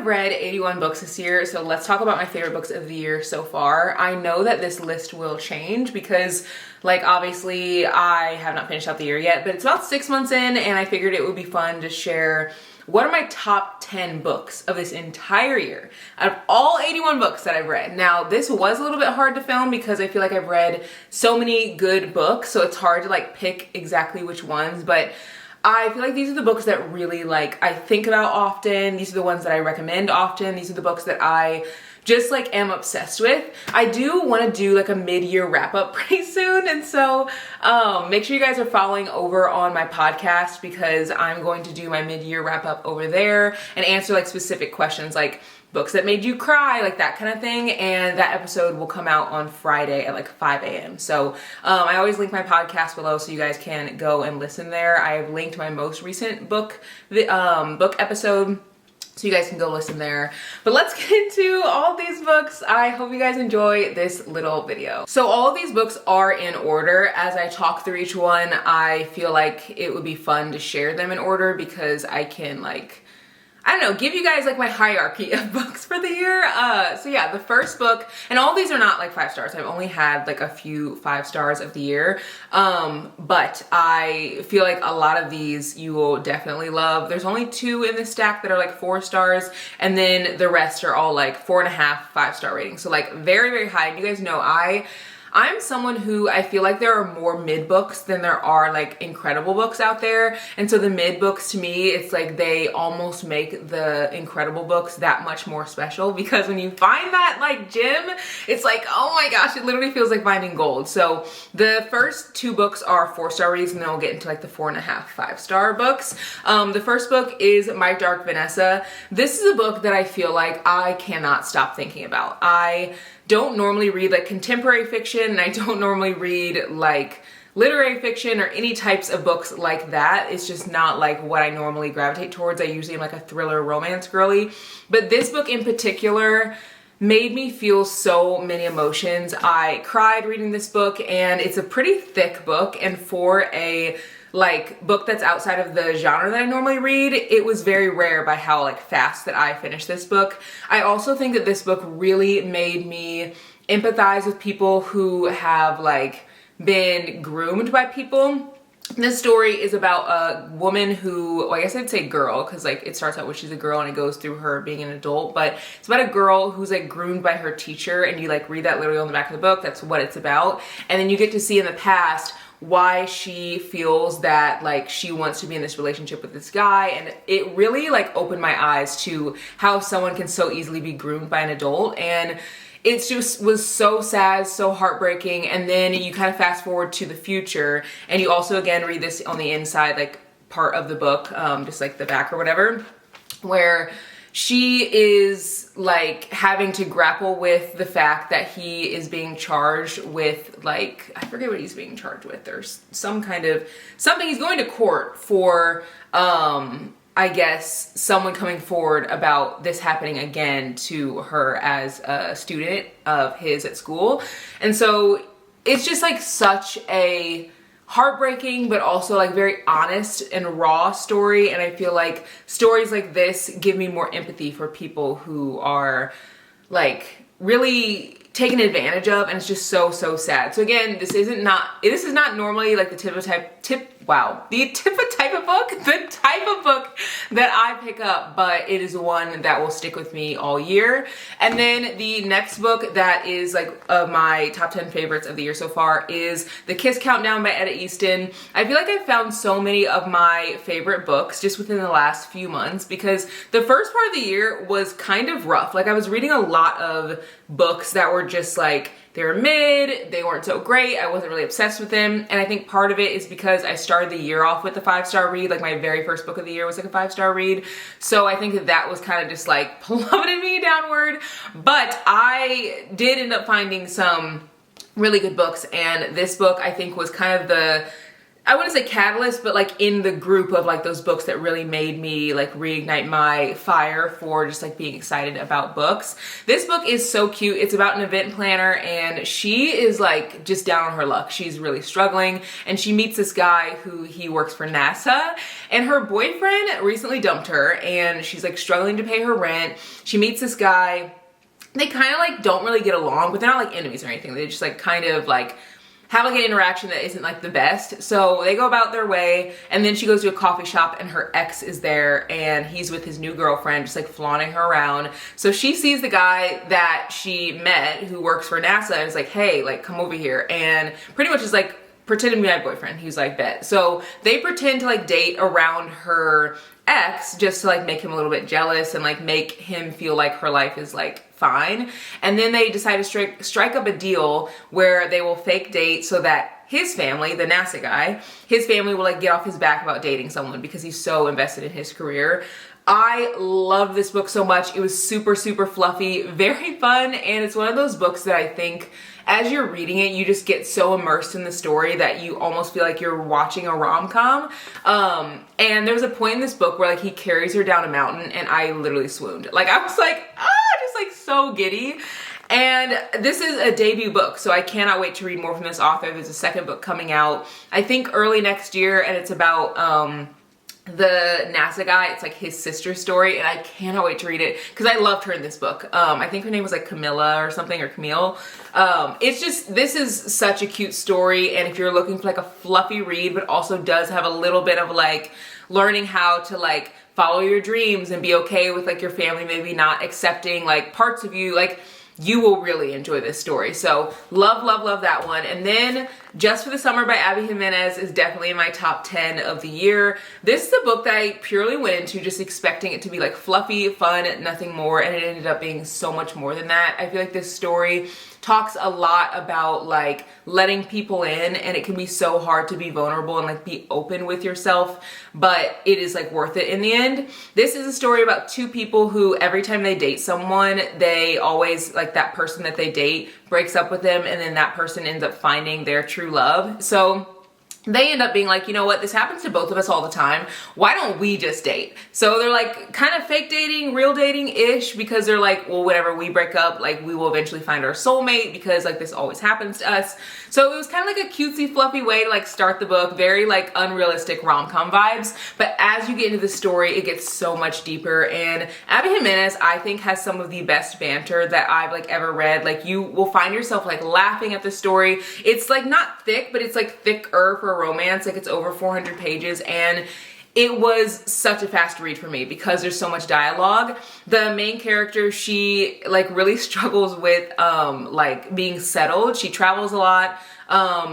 read 81 books this year, so let's talk about my favorite books of the year so far. I know that this list will change because, like, obviously I have not finished out the year yet, but it's about 6 months in, and I figured it would be fun to share what are my top 10 books of this entire year out of all 81 books that I've read. Now, this was a little bit hard to film because I feel like I've read so many good books, so it's hard to like pick exactly which ones, but I feel like these are the books that really like I think about often. These are the ones that I recommend often. These are the books that I just like am obsessed with. I do want to do like a mid-year wrap-up pretty soon, and so make sure you guys are following over on my podcast because I'm going to do my mid-year wrap-up over there and answer like specific questions like books that made you cry, like that kind of thing, and that episode will come out on Friday at like 5 a.m. So I always link my podcast below so you guys can go and listen there. I have linked my most recent book episode, so you guys can go listen there. But let's get into all these books. I hope you guys enjoy this little video. So all of these books are in order. As I talk through each one, I feel like it would be fun to share them in order because I can like, I don't know, give you guys like my hierarchy of books for the year. So yeah, the first book, and all these are not like 5 stars. I've only had like a few 5 stars of the year. But I feel like a lot of these you will definitely love. There's only 2 in this stack that are like 4 stars, and then the rest are all like 4.5, 5-star ratings. So like very, very high. And you guys know I'm someone who I feel like there are more mid books than there are like incredible books out there. And so the mid books to me, it's like they almost make the incredible books that much more special because when you find that like gem, it's like, oh my gosh, it literally feels like finding gold. So the first 2 books are 4-star reads, and then we'll get into like the 4.5, 5-star books. The first book is My Dark Vanessa. This is a book that I feel like I cannot stop thinking about. I don't normally read like contemporary fiction, and I don't normally read like literary fiction or any types of books like that. It's just not like what I normally gravitate towards. I usually am like a thriller romance girly, but this book in particular made me feel so many emotions. I cried reading this book, and it's a pretty thick book, and for a like book that's outside of the genre that I normally read, it was very rare by how like fast that I finished this book. I also think that this book really made me empathize with people who have like been groomed by people. This story is about a woman who, well, I guess I'd say girl, because like it starts out when she's a girl and it goes through her being an adult, but it's about a girl who's like groomed by her teacher, and you like read that literally on the back of the book. That's what it's about. And then you get to see in the past why she feels that like she wants to be in this relationship with this guy, and it really like opened my eyes to how someone can so easily be groomed by an adult. And it just was so sad, so heartbreaking. And then you kind of fast forward to the future, and you also again read this on the inside like part of the book, just like the back or whatever, where she is like having to grapple with the fact that he is being charged with like, I forget what he's being charged with. There's some kind of something. He's going to court for, I guess, someone coming forward about this happening again to her as a student of his at school. And so it's just like such a heartbreaking but also like very honest and raw story, and I feel like stories like this give me more empathy for people who are like really taken advantage of, and it's just so sad. So again, this is not normally like the type of book that I pick up, but it is one that will stick with me all year. And then the next book that is like of my top 10 favorites of the year so far is The Kiss Countdown by Etta Easton. I feel like I've found so many of my favorite books just within the last few months because the first part of the year was kind of rough. Like I was reading a lot of books that were just like, they were mid, they weren't so great, I wasn't really obsessed with them, and I think part of it is because I started the year off with a 5-star read. Like my very first book of the year was like a 5-star read, so I think that was kind of just like plummeted me downward. But I did end up finding some really good books, and this book I think was kind of the I wouldn't say catalyst, but like in the group of like those books that really made me like reignite my fire for just like being excited about books. This book is so cute. It's about an event planner, and she is like just down on her luck. She's really struggling, and she meets this guy who he works for NASA, and her boyfriend recently dumped her, and she's like struggling to pay her rent. She meets this guy. They kind of like don't really get along, but they're not like enemies or anything. They just like kind of like have like an interaction that isn't like the best. So they go about their way, and then she goes to a coffee shop and her ex is there, and he's with his new girlfriend just like flaunting her around. So she sees the guy that she met who works for NASA and is like, hey, like come over here, and pretty much is like, pretend to be my boyfriend. He's like, bet. So they pretend to like date around her ex just to like make him a little bit jealous and like make him feel like her life is like fine. And then they decide to strike up a deal where they will fake date so that his family, the NASA guy, his family will like get off his back about dating someone because he's so invested in his career. I love this book so much. It was super, super fluffy, very fun, and it's one of those books that I think as you're reading it, you just get so immersed in the story that you almost feel like you're watching a rom-com. And there's a point in this book where like he carries her down a mountain, and I literally swooned. Like I was like, just like so giddy. And this is a debut book, so I cannot wait to read more from this author. There's a second book coming out, I think early next year, and it's about the NASA guy. It's like his sister's story, and I cannot wait to read it because I loved her in this book. I think her name was like Camilla or something, or Camille. It's just, this is such a cute story, and if you're looking for like a fluffy read but also does have a little bit of like learning how to like follow your dreams and be okay with like your family maybe not accepting like parts of you, like you will really enjoy this story. So love, love, love that one. And then Just for the Summer by Abby Jimenez is definitely in my top 10 of the year. This is a book that I purely went into just expecting it to be like fluffy, fun, nothing more, and it ended up being so much more than that. I feel like this story talks a lot about like letting people in, and it can be so hard to be vulnerable and like be open with yourself, but it is like worth it in the end. This is a story about two people who every time they date someone, they always like that person that they date breaks up with them, and then that person ends up finding their true love. So they end up being like, you know what, this happens to both of us all the time. Why don't we just date? So they're like kind of fake dating, real dating-ish, because they're like, well, whenever we break up, like we will eventually find our soulmate because like this always happens to us. So it was kind of like a cutesy, fluffy way to like start the book, very like unrealistic rom-com vibes. But as you get into the story, it gets so much deeper. And Abby Jimenez, I think, has some of the best banter that I've like ever read. Like you will find yourself like laughing at the story. It's like not thick, but it's like thicker for a romance. Like it's over 400 pages, and it was such a fast read for me because there's so much dialogue. The main character, she like really struggles with like being settled. She travels a lot.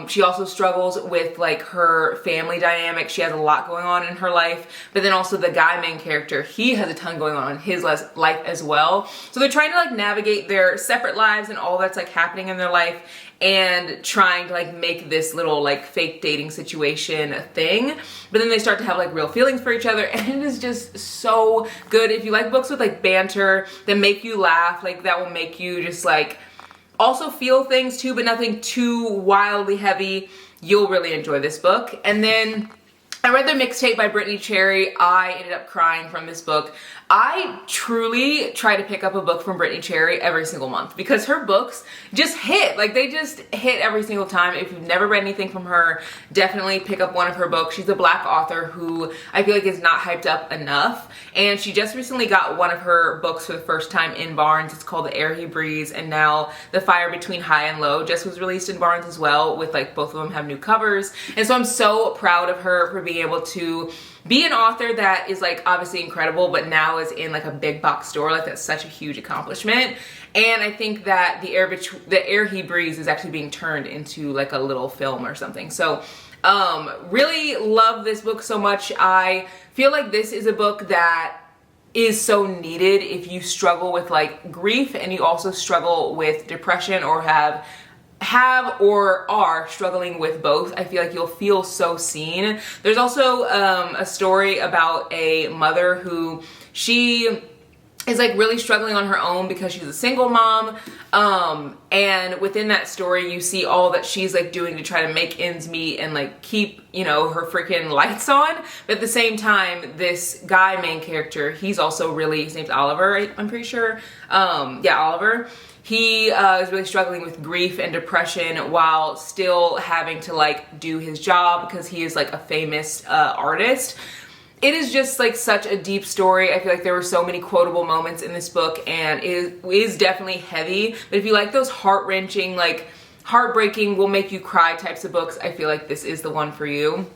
She also struggles with like her family dynamic. She has a lot going on in her life, but then also the guy main character, he has a ton going on in his life as well. So they're trying to like navigate their separate lives and all that's like happening in their life, and trying to like make this little like fake dating situation a thing. But then they start to have like real feelings for each other, and it is just so good. If you like books with like banter that make you laugh, like that will make you just like also feel things too, but nothing too wildly heavy, you'll really enjoy this book. And then I read the Mixtape by Brittany Cherry. I ended up crying from this book. I truly try to pick up a book from Brittany Cherry every single month because her books just hit. Like they just hit every single time. If you've never read anything from her, definitely pick up one of her books. She's a Black author who I feel like is not hyped up enough. And she just recently got one of her books for the first time in Barnes. It's called The Air He Breathes, and now The Fire Between High and Low just was released in Barnes as well, with like both of them have new covers. And so I'm so proud of her for being able to be an author that is like obviously incredible, but now is in like a big box store. Like that's such a huge accomplishment. And I think that The Air He Breathes is actually being turned into like a little film or something. So really love this book so much. I feel like this is a book that is so needed if you struggle with like grief, and you also struggle with depression, or have or are struggling with both. I feel like you'll feel so seen. There's also a story about a mother who she is like really struggling on her own because she's a single mom. And within that story, you see all that she's like doing to try to make ends meet and like keep, you know, her freaking lights on. But at the same time, this guy main character, he's also really, his name's Oliver, I'm pretty sure. Yeah, Oliver. He is really struggling with grief and depression while still having to like do his job because he is like a famous artist. It is just like such a deep story. I feel like there were so many quotable moments in this book, and it is definitely heavy. But if you like those heart-wrenching, like heartbreaking, will make you cry types of books, I feel like this is the one for you.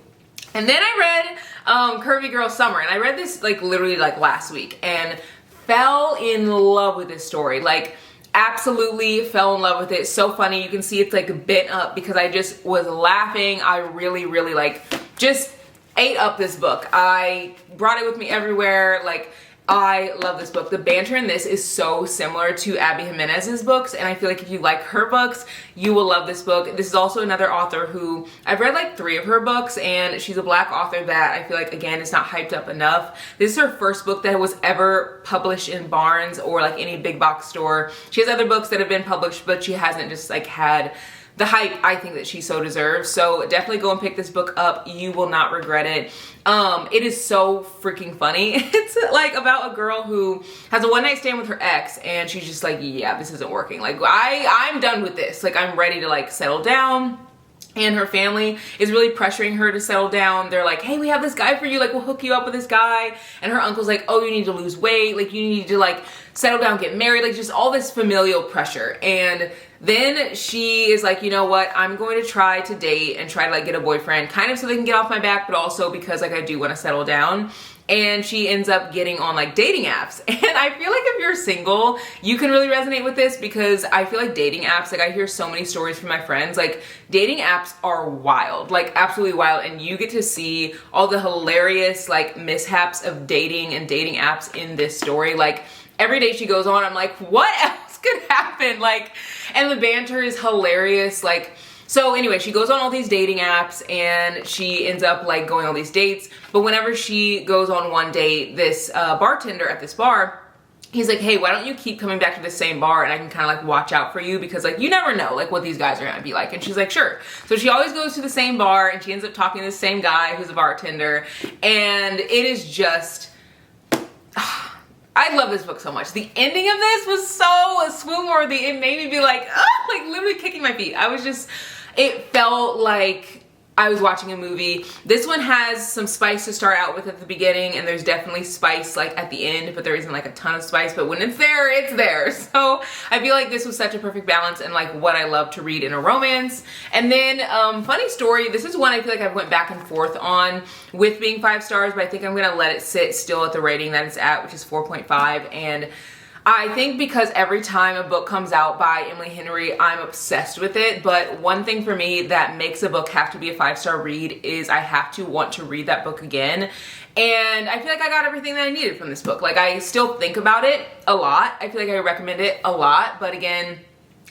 And then I read Curvy Girl Summer, and I read this like literally like last week and fell in love with this story. Like absolutely fell in love with it. So funny. You can see it's like bent up because I just was laughing. I really like just ate up this book. I brought it with me everywhere. Like, I love this book. The banter in this is so similar to Abby Jimenez's books, and I feel like if you like her books, you will love this book. This is also another author who I've read like 3 of her books, and she's a Black author that I feel like, again, is not hyped up enough. This is her first book that was ever published in Barnes or like any big box store. She has other books that have been published, but she hasn't just like had the hype I think that she so deserves. So definitely go and pick this book up. You will not regret it. It is so freaking funny. It's like about a girl who has a one-night stand with her ex, and she's just like, yeah, this isn't working. Like I'm done with this. Like I'm ready to like settle down. And her family is really pressuring her to settle down. They're like, hey, we have this guy for you. Like, we'll hook you up with this guy. And her uncle's like, oh, you need to lose weight. Like, you need to like settle down, get married. Like, just all this familial pressure. And then she is like, you know what? I'm going to try to date and try to like get a boyfriend, kind of so they can get off my back, but also because like I do want to settle down. And she ends up getting on like dating apps. And I feel like if you're single, you can really resonate with this because I feel like dating apps, like I hear so many stories from my friends, like dating apps are wild, like absolutely wild. And you get to see all the hilarious like mishaps of dating and dating apps in this story. Like every day she goes on, I'm like, what else could happen? Like, and the banter is hilarious. Like, so anyway, she goes on all these dating apps and she ends up like going on all these dates. But whenever she goes on one date, this bartender at this bar, he's like, hey, why don't you keep coming back to the same bar and I can kind of like watch out for you because like you never know like what these guys are gonna be like. And she's like, sure. So she always goes to the same bar and she ends up talking to the same guy who's a bartender. And it is just, I love this book so much. The ending of this was so swoon worthy. It made me be like, oh, like literally kicking my feet. I was just, it felt like I was watching a movie. This one has some spice to start out with at the beginning, and there's definitely spice like at the end, but there isn't like a ton of spice, but when it's there, it's there. So I feel like this was such a perfect balance and like what I love to read in a romance. And then funny story, this is one I feel like I've went back and forth on with being 5 stars, but I think I'm gonna let it sit still at the rating that it's at, which is 4.5. And I think because every time a book comes out by Emily Henry, I'm obsessed with it. But one thing for me that makes a book have to be a 5-star read is I have to want to read that book again. And I feel like I got everything that I needed from this book. Like I still think about it a lot. I feel like I recommend it a lot. But again,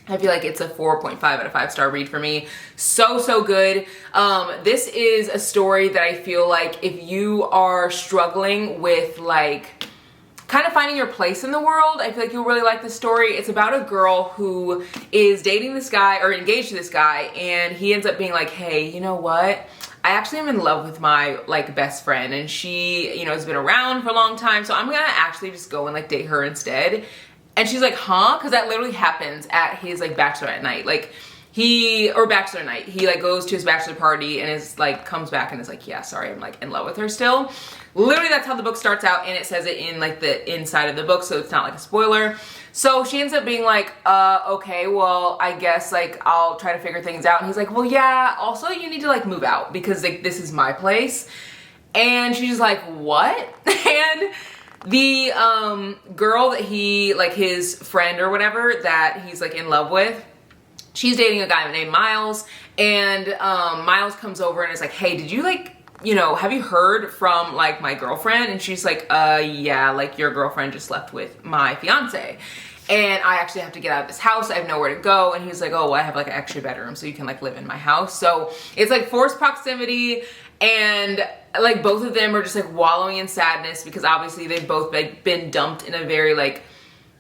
I feel like it's a 4.5 out of 5-star read for me. So good. This is a story that I feel like if you are struggling with like kind of finding your place in the world, I feel like you'll really like this story. It's about a girl who is dating this guy or engaged to this guy, and he ends up being like, hey, you know what? I actually am in love with my like best friend, and she, you know, has been around for a long time, so I'm gonna actually just go and like date her instead. And she's like, huh? Because that literally happens at his like bachelorette night. Like bachelor night. He like goes to his bachelor party and is like, comes back and is like, yeah, sorry, I'm like in love with her still. Literally that's how the book starts out, and it says it in like the inside of the book, so it's not like a spoiler. So she ends up being like, okay, well, I guess like I'll try to figure things out. And he's like, well, yeah, also you need to like move out because like this is my place. And she's like, what? And the girl that he, like his friend or whatever that he's like in love with, she's dating a guy named Miles, and Miles comes over and is like, hey, did you like, you know, have you heard from like my girlfriend? And she's like, yeah, like your girlfriend just left with my fiance. And I actually have to get out of this house. I have nowhere to go. And he's like, oh, well, I have like an extra bedroom so you can like live in my house. So it's like forced proximity. and like both of them are just like wallowing in sadness because obviously they've both like been dumped in a very like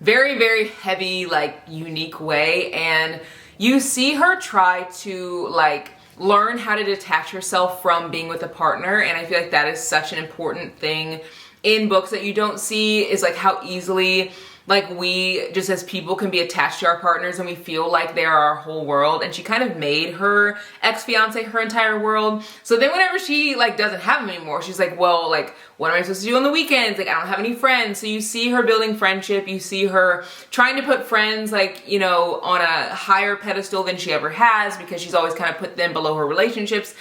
very heavy like unique way, and you see her try to like learn how to detach herself from being with a partner. And I feel like that is such an important thing in books that you don't see, is like how easily like we just as people can be attached to our partners and we feel like they're our whole world. And she kind of made her ex-fiance her entire world. So then whenever she like doesn't have him anymore, she's like, well, like what am I supposed to do on the weekends? Like I don't have any friends. So you see her building friendship, you see her trying to put friends like, you know, on a higher pedestal than she ever has, because she's always kind of put them below her relationships.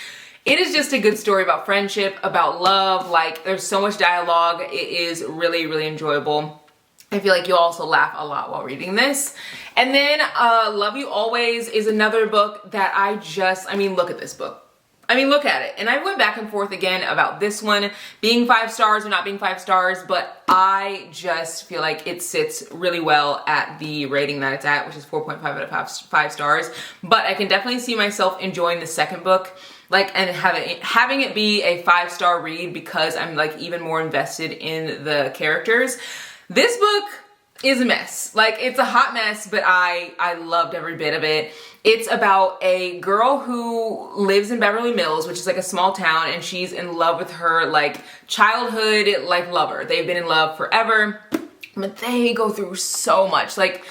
It is just a good story about friendship, about love. Like there's so much dialogue. It is really enjoyable. I feel like you'll also laugh a lot while reading this. And then Love You Always is another book that I mean, look at this book. I mean, look at it. And I went back and forth again about this one being 5 stars or not being 5 stars, but I just feel like it sits really well at the rating that it's at, which is 4.5 out of 5 stars. But I can definitely see myself enjoying the second book, like, and having it be a 5-star read because I'm like even more invested in the characters. This book is a mess. Like it's a hot mess, but I loved every bit of it. It's about a girl who lives in Beverly Mills, which is like a small town, and she's in love with her like childhood like lover. They've been in love forever, but they go through so much. Like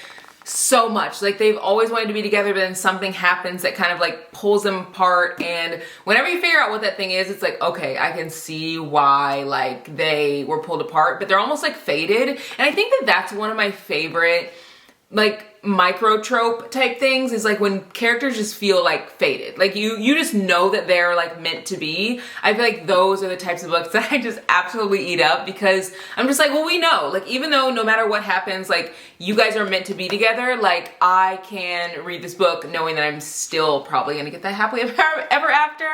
they've always wanted to be together, but then something happens that kind of like pulls them apart. And whenever you figure out what that thing is, it's like, okay, I can see why like they were pulled apart, but they're almost like faded. And I think that that's one of my favorite like micro trope type things, is like when characters just feel like faded, like you just know that they're like meant to be. I feel like those are the types of books that I just absolutely eat up, because I'm just like, well, we know, like even though no matter what happens, like you guys are meant to be together, like I can read this book knowing that I'm still probably gonna get that happily ever after.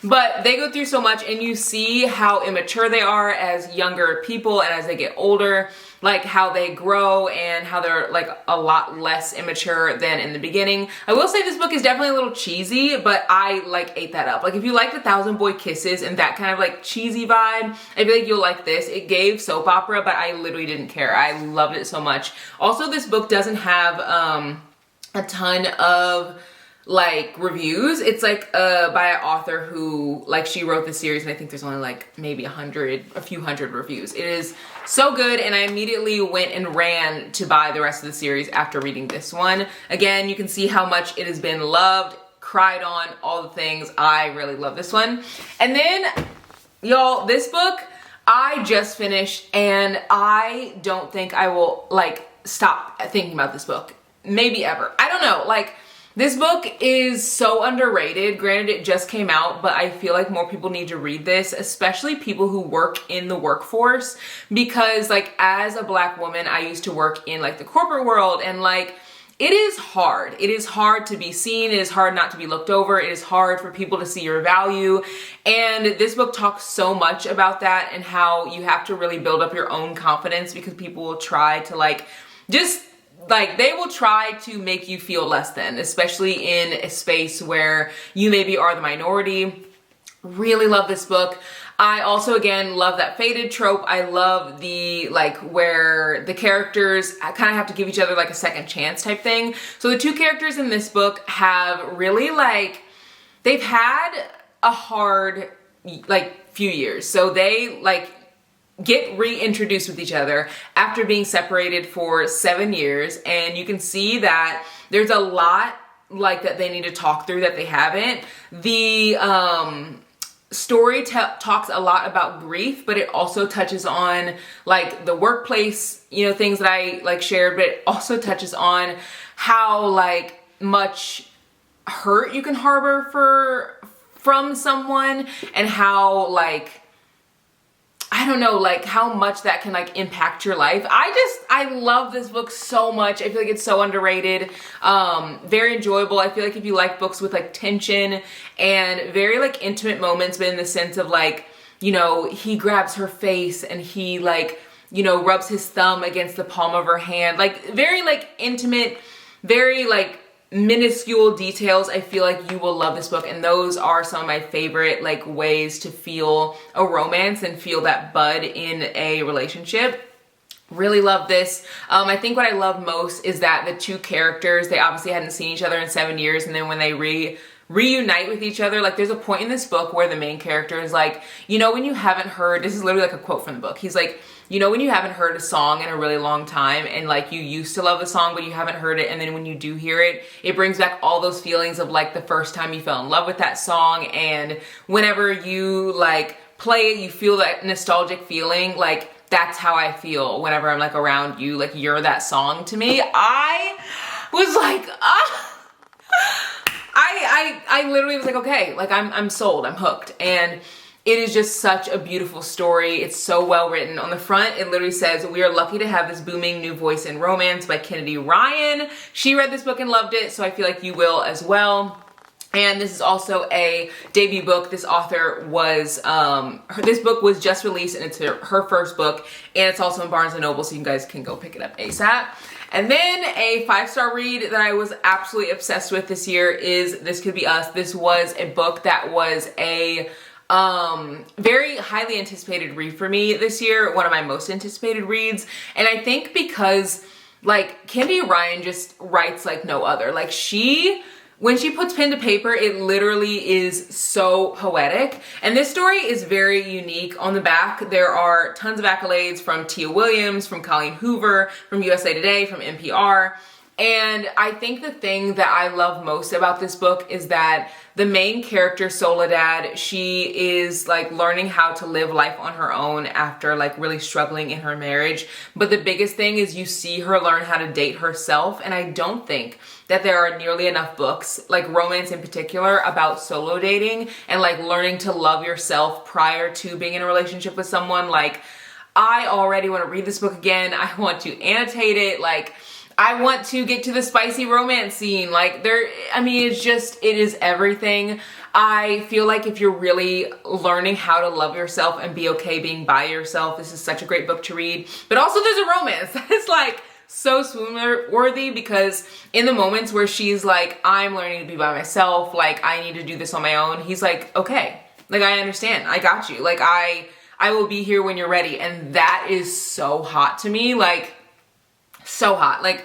But they go through so much, and you see how immature they are as younger people, and as they get older, like how they grow and how they're like a lot less immature than in the beginning. I will say this book is definitely a little cheesy, but I like ate that up. Like if you like The Thousand Boy Kisses and that kind of like cheesy vibe, I feel like you'll like this. It gave soap opera, but I literally didn't care. I loved it so much. Also, this book doesn't have a ton of like reviews. It's like by an author who like she wrote the series, and I think there's only like maybe a few hundred reviews. It is so good, and I immediately went and ran to buy the rest of the series after reading this one. Again, you can see how much it has been loved, cried on, all the things. I really love this one. And then y'all, this book I just finished, and I don't think I will like stop thinking about this book, maybe ever. I don't know, like this book is so underrated. Granted, it just came out, but I feel like more people need to read this, especially people who work in the workforce, because like as a Black woman, I used to work in like the corporate world, and like it is hard. It is hard to be seen. It is hard not to be looked over. It is hard for people to see your value. And this book talks so much about that, and how you have to really build up your own confidence, because people will try to like just like they will try to make you feel less than, especially in a space where you maybe are the minority. Really love this book. I also, again, love that faded trope. I love the, like, where the characters kind of have to give each other, like, a second chance type thing. So the two characters in this book have really, like, they've had a hard, like, few years. So they, like, get reintroduced with each other after being separated for 7 years, and you can see that there's a lot like that they need to talk through that they haven't. The story talks a lot about grief, but it also touches on like the workplace, you know, things that I like shared, but it also touches on how like much hurt you can harbor from someone, and how like I don't know, like how much that can like impact your life. I love this book so much. I feel like it's so underrated, very enjoyable. I feel like if you like books with like tension and very like intimate moments, but in the sense of like, you know, he grabs her face and he like, you know, rubs his thumb against the palm of her hand, like very like intimate, very like minuscule details, I feel like you will love this book, and those are some of my favorite like ways to feel a romance and feel that bud in a relationship. Really love this. I think what I love most is that the two characters, they obviously hadn't seen each other in 7 years, and then when they reunite with each other, like there's a point in this book where the main character is like, you know, when you haven't heard, this is literally like a quote from the book, he's like, you know, when you haven't heard a song in a really long time and like you used to love the song but you haven't heard it, and then when you do hear it, it brings back all those feelings of like the first time you fell in love with that song, and whenever you like play it, you feel that nostalgic feeling. Like that's how I feel whenever I'm like around you, like you're that song to me. I was like, I literally was like, okay, like I'm sold, I'm hooked. And it is just such a beautiful story. It's so well written. On the front, it literally says, "We are lucky to have this booming new voice in romance" by Kennedy Ryan. She read this book and loved it, so I feel like you will as well. And this is also a debut book. This author was, this book was just released, and it's her first book, and it's also in Barnes & Noble, so you guys can go pick it up ASAP. And then a 5-star read that I was absolutely obsessed with this year is This Could Be Us. This was a book that was a very highly anticipated read for me this year, one of my most anticipated reads. And I think because like Kennedy Ryan just writes like no other. Like when she puts pen to paper, it literally is so poetic. And this story is very unique. On the back, there are tons of accolades from Tia Williams, from Colleen Hoover, from USA Today, from NPR. And I think the thing that I love most about this book is that the main character, Soledad, she is like learning how to live life on her own after like really struggling in her marriage. But the biggest thing is you see her learn how to date herself. And I don't think that there are nearly enough books, like romance in particular, about solo dating and like learning to love yourself prior to being in a relationship with someone. Like, I already want to read this book again. I want to annotate it. Like, I want to get to the spicy romance scene. Like it is everything. I feel like if you're really learning how to love yourself and be okay being by yourself, this is such a great book to read. But also there's a romance that is like so swoon worthy, because in the moments where she's like, I'm learning to be by myself, like I need to do this on my own, he's like, okay, like I understand, I got you. Like I will be here when you're ready. And that is so hot to me. Like, so hot. Like,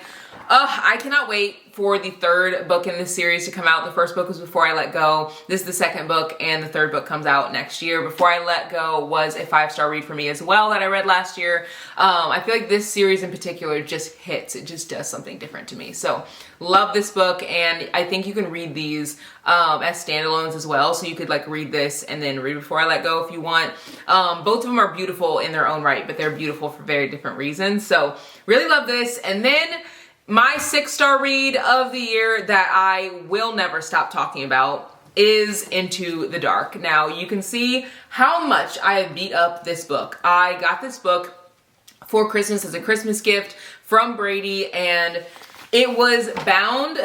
I cannot wait for the third book in this series to come out. The first book was Before I Let Go. This is the second book, and the third book comes out next year. Before I Let Go was a 5-star read for me as well that I read last year. I feel like this series in particular just hits. It just does something different to me. So love this book, and I think you can read these as standalones as well. So you could like read this and then read Before I Let Go if you want. Both of them are beautiful in their own right, but they're beautiful for very different reasons. So really love this. And then my 6-star read of the year that I will never stop talking about is Into the Dark. Now you can see how much I have beat up this book. I got this book for Christmas as a Christmas gift from Brady, and it was bound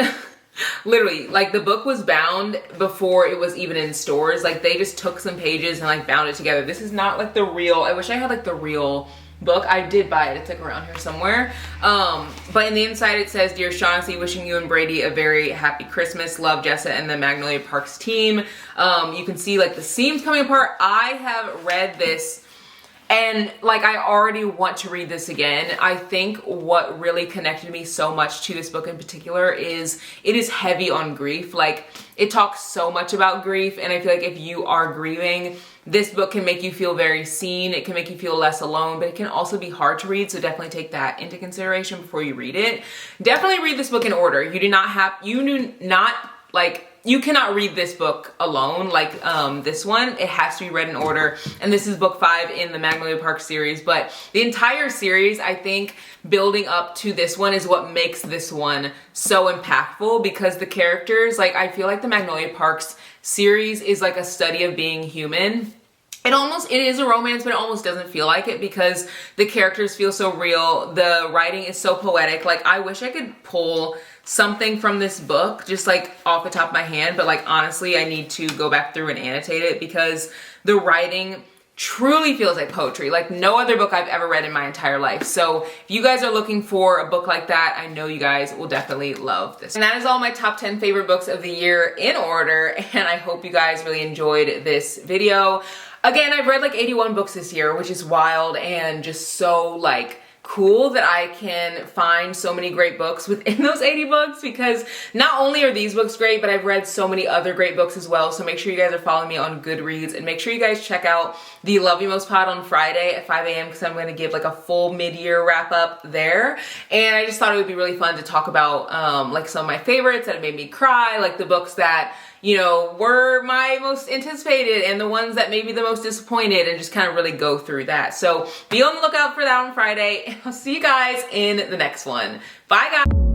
literally, like the book was bound before it was even in stores. Like they just took some pages and like bound it together. This is not like the real, I wish I had like the real book. I did buy it. It's like around here somewhere. But in the inside it says, "Dear Shaughnessy, wishing you and Brady a very happy Christmas. Love, Jessa and the Magnolia Parks team." You can see like the seams coming apart. I have read this and like I already want to read this again. I think what really connected me so much to this book in particular is it is heavy on grief. Like it talks so much about grief, and I feel like if you are grieving, this book can make you feel very seen. It can make you feel less alone, but it can also be hard to read. So definitely take that into consideration before you read it. Definitely read this book in order. You cannot read this book alone like this one. It has to be read in order. And this is book 5 in the Magnolia Park series. But the entire series, I think, building up to this one is what makes this one so impactful, because the characters, like I feel like the Magnolia Parks series is like a study of being human. It is a romance, but it almost doesn't feel like it because the characters feel so real. The writing is so poetic. Like I wish I could pull something from this book just like off the top of my hand, but like honestly I need to go back through and annotate it because the writing truly feels like poetry, like no other book I've ever read in my entire life. So if you guys are looking for a book like that, I know you guys will definitely love this. And that is all my top 10 favorite books of the year in order, and I hope you guys really enjoyed this video. Again, I've read like 81 books this year, which is wild and just so like cool that I can find so many great books within those 80 books, because not only are these books great, but I've read so many other great books as well. So make sure you guys are following me on Goodreads, and make sure you guys check out the Love You Most pod on Friday at 5 a.m. because I'm going to give like a full mid-year wrap up there. And I just thought it would be really fun to talk about like some of my favorites that have made me cry, like the books that, you know, were my most anticipated and the ones that made me the most disappointed, and just kind of really go through that. So be on the lookout for that on Friday, and I'll see you guys in the next one. Bye guys.